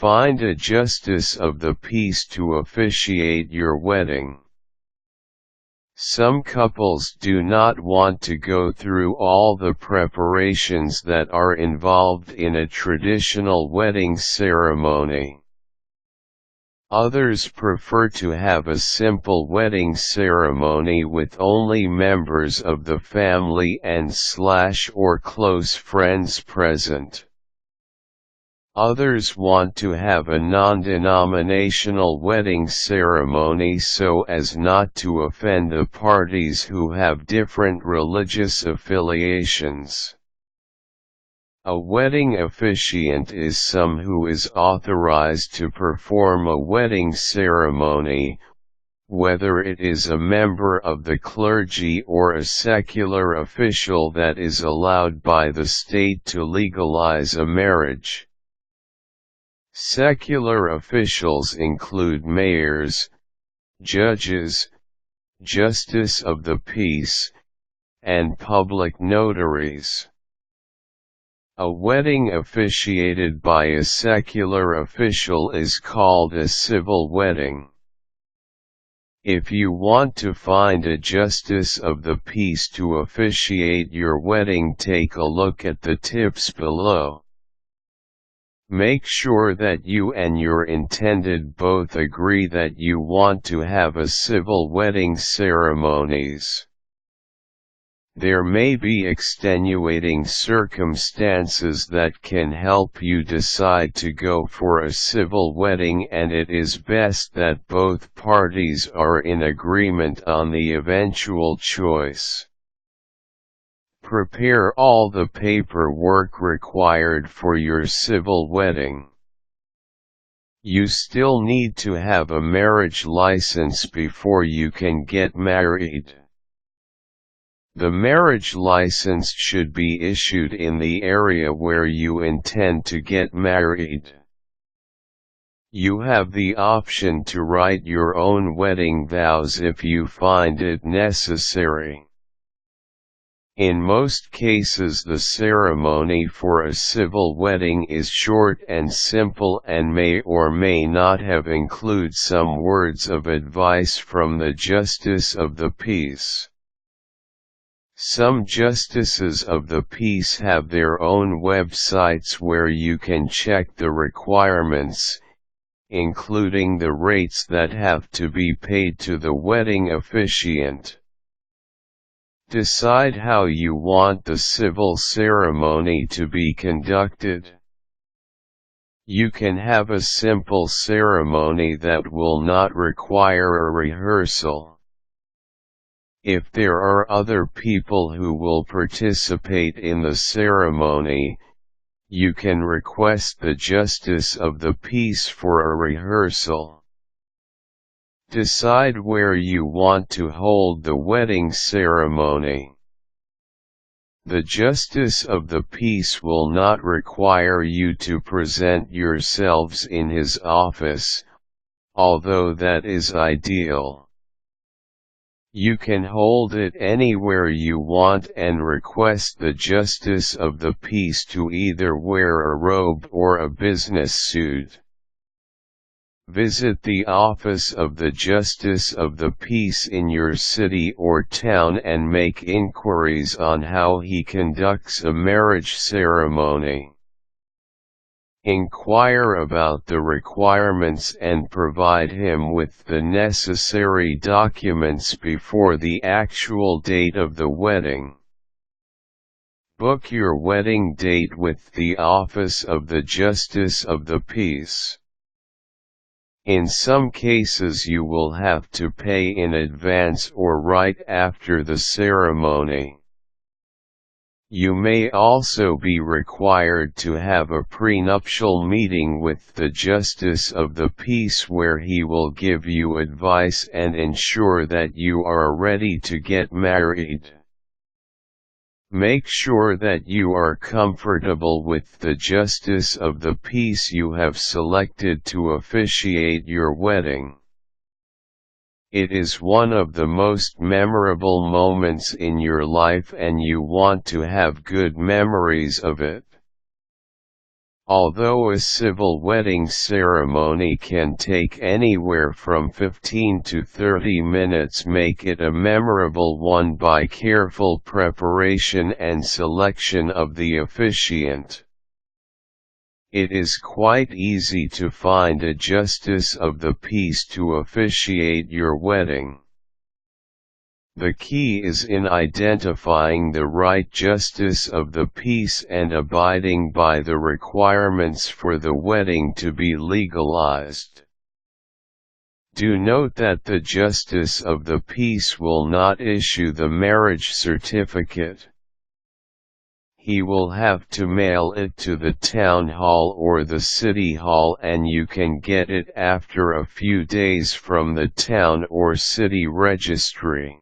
Find a justice of the peace to officiate your wedding. Some couples do not want to go through all the preparations that are involved in a traditional wedding ceremony. Others prefer to have a simple wedding ceremony with only members of the family and/or close friends present. Others want to have a non-denominational wedding ceremony so as not to offend the parties who have different religious affiliations. A wedding officiant is someone who is authorized to perform a wedding ceremony, whether it is a member of the clergy or a secular official that is allowed by the state to legalize a marriage. Secular officials include mayors, judges, justice of the peace, and public notaries. A wedding officiated by a secular official is called a civil wedding. If you want to find a justice of the peace to officiate your wedding, take a look at the tips below. Make sure that you and your intended both agree that you want to have a civil wedding ceremonies. There may be extenuating circumstances that can help you decide to go for a civil wedding, and it is best that both parties are in agreement on the eventual choice. Prepare all the paperwork required for your civil wedding. You still need to have a marriage license before you can get married. The marriage license should be issued in the area where you intend to get married. You have the option to write your own wedding vows if you find it necessary. In most cases, the ceremony for a civil wedding is short and simple and may or may not have include some words of advice from the justice of the peace. Some justices of the peace have their own websites where you can check the requirements, including the rates that have to be paid to the wedding officiant. Decide how you want the civil ceremony to be conducted. You can have a simple ceremony that will not require a rehearsal. If there are other people who will participate in the ceremony, you can request the justice of the peace for a rehearsal. Decide where you want to hold the wedding ceremony. The justice of the peace will not require you to present yourselves in his office, although that is ideal. You can hold it anywhere you want and request the justice of the peace to either wear a robe or a business suit. Visit the office of the Justice of the Peace in your city or town and make inquiries on how he conducts a marriage ceremony. Inquire about the requirements and provide him with the necessary documents before the actual date of the wedding. Book your wedding date with the Office of the Justice of the Peace. In some cases you will have to pay in advance or right after the ceremony. You may also be required to have a prenuptial meeting with the Justice of the Peace where he will give you advice and ensure that you are ready to get married. Make sure that you are comfortable with the justice of the peace you have selected to officiate your wedding. It is one of the most memorable moments in your life and you want to have good memories of it. Although a civil wedding ceremony can take anywhere from 15 to 30 minutes, make it a memorable one by careful preparation and selection of the officiant. It is quite easy to find a justice of the peace to officiate your wedding. The key is in identifying the right justice of the peace and abiding by the requirements for the wedding to be legalized. Do note that the justice of the peace will not issue the marriage certificate. He will have to mail it to the town hall or the city hall, and you can get it after a few days from the town or city registry.